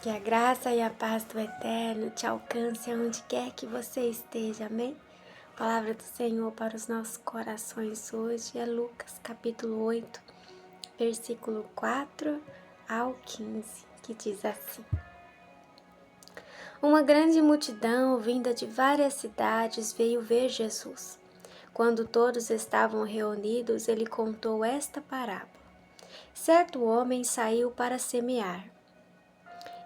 Que a graça e a paz do Eterno te alcance aonde quer que você esteja, amém? Palavra do Senhor para os nossos corações hoje é Lucas capítulo 8, versículo 4 ao 15, que diz assim: Uma grande multidão vinda de várias cidades veio ver Jesus. Quando todos estavam reunidos, ele contou esta parábola. Certo homem saiu para semear.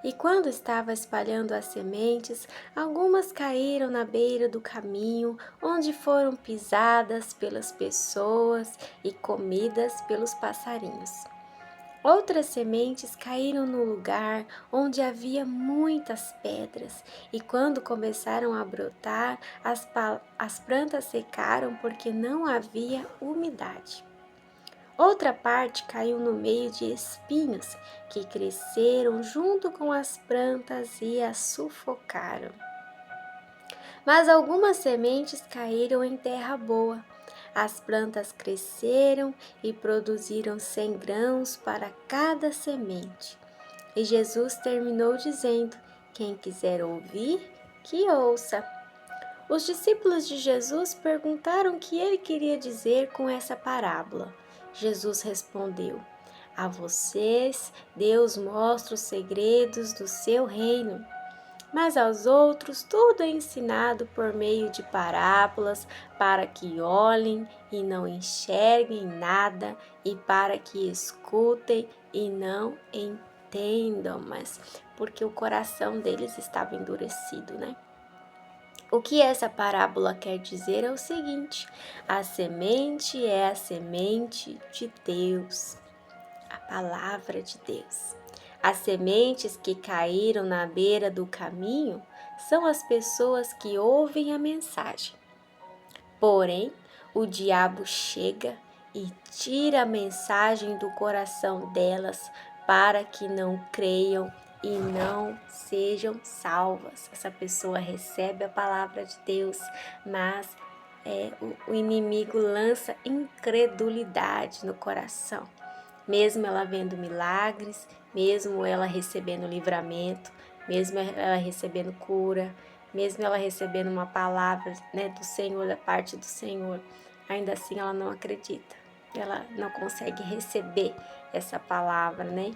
E quando estava espalhando as sementes, algumas caíram na beira do caminho, onde foram pisadas pelas pessoas e comidas pelos passarinhos. Outras sementes caíram no lugar onde havia muitas pedras, e quando começaram a brotar, as plantas secaram porque não havia umidade. Outra parte caiu no meio de espinhos, que cresceram junto com as plantas e as sufocaram. Mas algumas sementes caíram em terra boa. As plantas cresceram e produziram 100 grãos para cada semente. E Jesus terminou dizendo: Quem quiser ouvir, que ouça. Os discípulos de Jesus perguntaram o que ele queria dizer com essa parábola. Jesus respondeu: A vocês, Deus mostra os segredos do seu reino, mas aos outros tudo é ensinado por meio de parábolas, para que olhem e não enxerguem nada, e para que escutem e não entendam, mas porque o coração deles estava endurecido, né? O que essa parábola quer dizer é o seguinte: a semente é a semente de Deus, a palavra de Deus. As sementes que caíram na beira do caminho são as pessoas que ouvem a mensagem. Porém, o diabo chega e tira a mensagem do coração delas para que não creiam e não sejam salvas. Essa pessoa recebe a palavra de Deus, mas o inimigo lança incredulidade no coração. Mesmo ela vendo milagres, mesmo ela recebendo livramento, mesmo ela recebendo cura, mesmo ela recebendo uma palavra, né, do Senhor, da parte do Senhor, ainda assim ela não acredita. Ela não consegue receber essa palavra, né?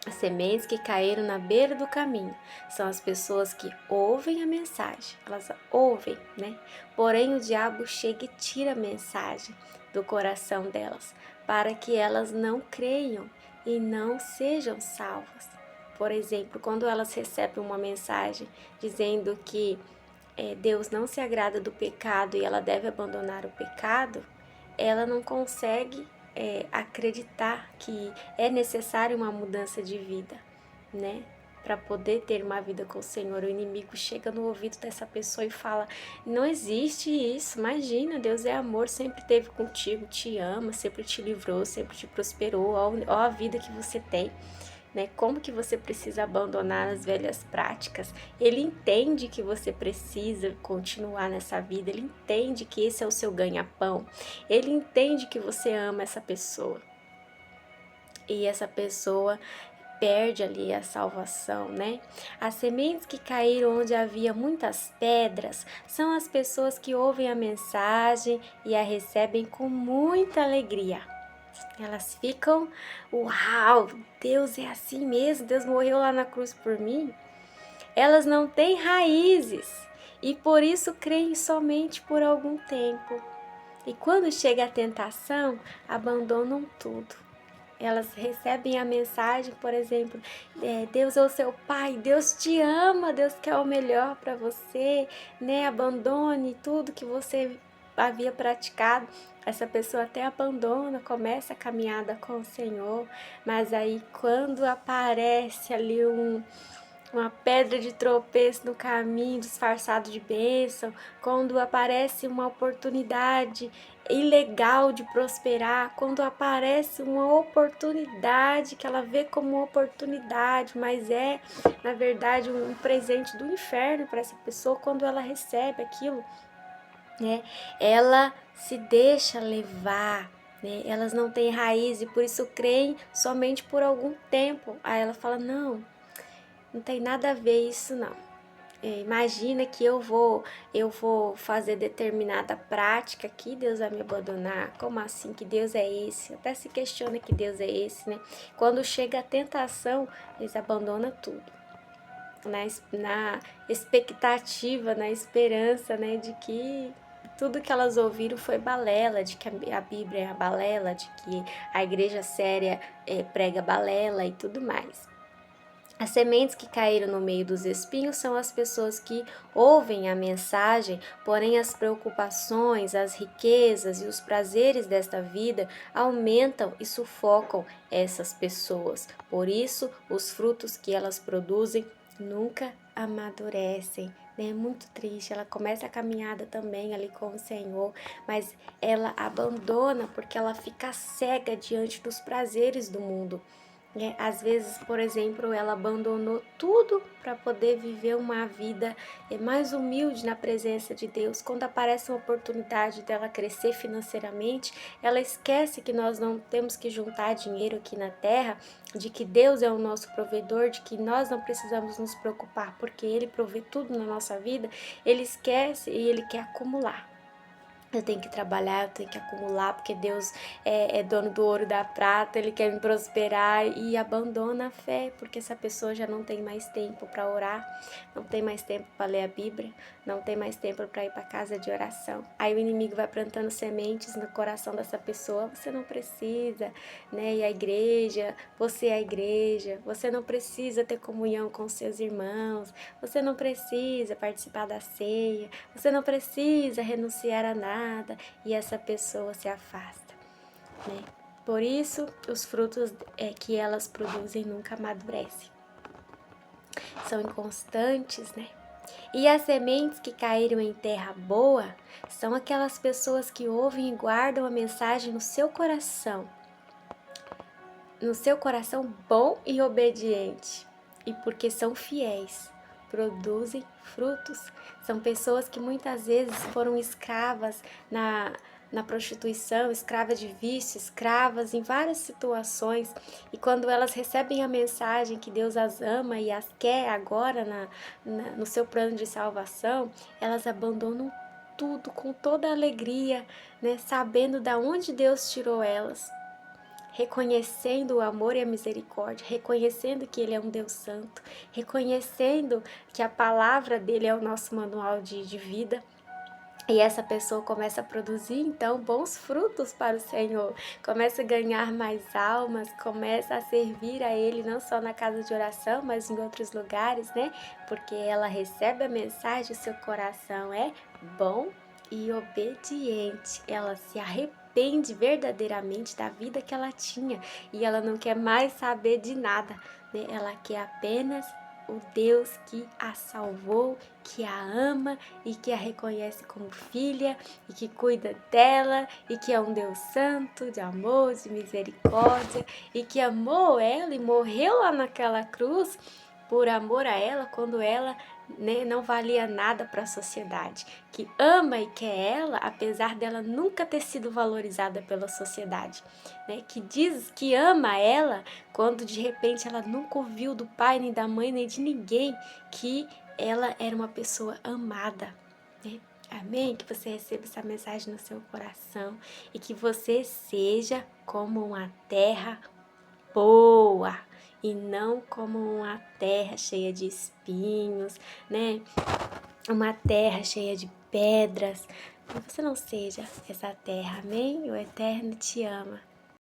As sementes que caíram na beira do caminho são as pessoas que ouvem a mensagem, elas ouvem, né? Porém, o diabo chega e tira a mensagem do coração delas, para que elas não creiam e não sejam salvas. Por exemplo, quando elas recebem uma mensagem dizendo que Deus não se agrada do pecado e ela deve abandonar o pecado, ela não consegue acreditar que é necessário uma mudança de vida, né? Para poder ter uma vida com o Senhor. O inimigo chega no ouvido dessa pessoa e fala: não existe isso, imagina, Deus é amor, sempre esteve contigo, te ama, sempre te livrou, sempre te prosperou, ó a vida que você tem. Né? Como que você precisa abandonar as velhas práticas. Ele entende que você precisa continuar nessa vida, ele entende que esse é o seu ganha-pão, ele entende que você ama essa pessoa. E essa pessoa perde ali a salvação, né? As sementes que caíram onde havia muitas pedras são as pessoas que ouvem a mensagem e a recebem com muita alegria. Elas ficam, uau, Deus é assim mesmo, Deus morreu lá na cruz por mim. Elas não têm raízes e por isso creem somente por algum tempo. E quando chega a tentação, abandonam tudo. Elas recebem a mensagem, por exemplo, Deus é o seu pai, Deus te ama, Deus quer o melhor para você, né? Abandone tudo que você havia praticado. Essa pessoa até abandona, começa a caminhada com o Senhor, mas aí quando aparece ali uma pedra de tropeço no caminho, disfarçado de bênção, quando aparece uma oportunidade ilegal de prosperar, quando aparece uma oportunidade que ela vê como uma oportunidade, mas é, na verdade, um presente do inferno para essa pessoa, quando ela recebe aquilo, né? Ela se deixa levar, né? Elas não têm raiz e por isso creem somente por algum tempo. Aí ela fala: não, não tem nada a ver isso não. Imagina que eu vou fazer determinada prática aqui, Deus vai me abandonar. Como assim que Deus é esse? Até se questiona que Deus é esse, né? Quando chega a tentação, eles abandonam tudo. Na expectativa, na esperança, né, de que tudo que elas ouviram foi balela, de que a Bíblia é balela, de que a igreja séria prega balela e tudo mais. As sementes que caíram no meio dos espinhos são as pessoas que ouvem a mensagem, porém as preocupações, as riquezas e os prazeres desta vida aumentam e sufocam essas pessoas. Por isso, os frutos que elas produzem nunca amadurecem. É muito triste, ela começa a caminhada também ali com o Senhor, mas ela abandona porque ela fica cega diante dos prazeres do mundo. Às vezes, por exemplo, ela abandonou tudo para poder viver uma vida mais humilde na presença de Deus. Quando aparece uma oportunidade dela crescer financeiramente, ela esquece que nós não temos que juntar dinheiro aqui na terra, de que Deus é o nosso provedor, de que nós não precisamos nos preocupar porque Ele provê tudo na nossa vida. Ele esquece e ele quer acumular. Eu tenho que trabalhar, eu tenho que acumular, porque Deus é dono do ouro e da prata, Ele quer me prosperar, e abandona a fé, porque essa pessoa já não tem mais tempo para orar, não tem mais tempo para ler a Bíblia, não tem mais tempo para ir para casa de oração. Aí o inimigo vai plantando sementes no coração dessa pessoa: você não precisa, né? E a igreja, você é a igreja, você não precisa ter comunhão com seus irmãos, você não precisa participar da ceia, você não precisa renunciar a nada. E essa pessoa se afasta, né? Por isso, os frutos que elas produzem nunca amadurecem. São inconstantes, né? E as sementes que caíram em terra boa são aquelas pessoas que ouvem e guardam a mensagem no seu coração bom e obediente. E porque são fiéis, produzem frutos. São pessoas que muitas vezes foram escravas na prostituição, escravas de vício, escravas em várias situações. E quando elas recebem a mensagem que Deus as ama e as quer agora no seu plano de salvação, elas abandonam tudo com toda a alegria, né? Sabendo de onde Deus tirou elas. Reconhecendo o amor e a misericórdia, reconhecendo que Ele é um Deus santo, reconhecendo que a palavra dEle é o nosso manual de vida. E essa pessoa começa a produzir, então, bons frutos para o Senhor, começa a ganhar mais almas, começa a servir a Ele, não só na casa de oração, mas em outros lugares, né? Porque ela recebe a mensagem, o seu coração é bom e obediente, ela se arrepende verdadeiramente da vida que ela tinha e ela não quer mais saber de nada, né? Ela quer apenas o Deus que a salvou, que a ama e que a reconhece como filha e que cuida dela e que é um Deus santo, de amor, de misericórdia e que amou ela e morreu lá naquela cruz por amor a ela quando ela, né, não valia nada para a sociedade, que ama e quer ela, apesar dela nunca ter sido valorizada pela sociedade, né, que diz que ama ela quando de repente ela nunca ouviu do pai, nem da mãe, nem de ninguém que ela era uma pessoa amada, né? Amém? Que você receba essa mensagem no seu coração e que você seja como uma terra boa e não como uma terra cheia de espinhos, né? Uma terra cheia de pedras. Que você não seja essa terra, amém? O Eterno te ama.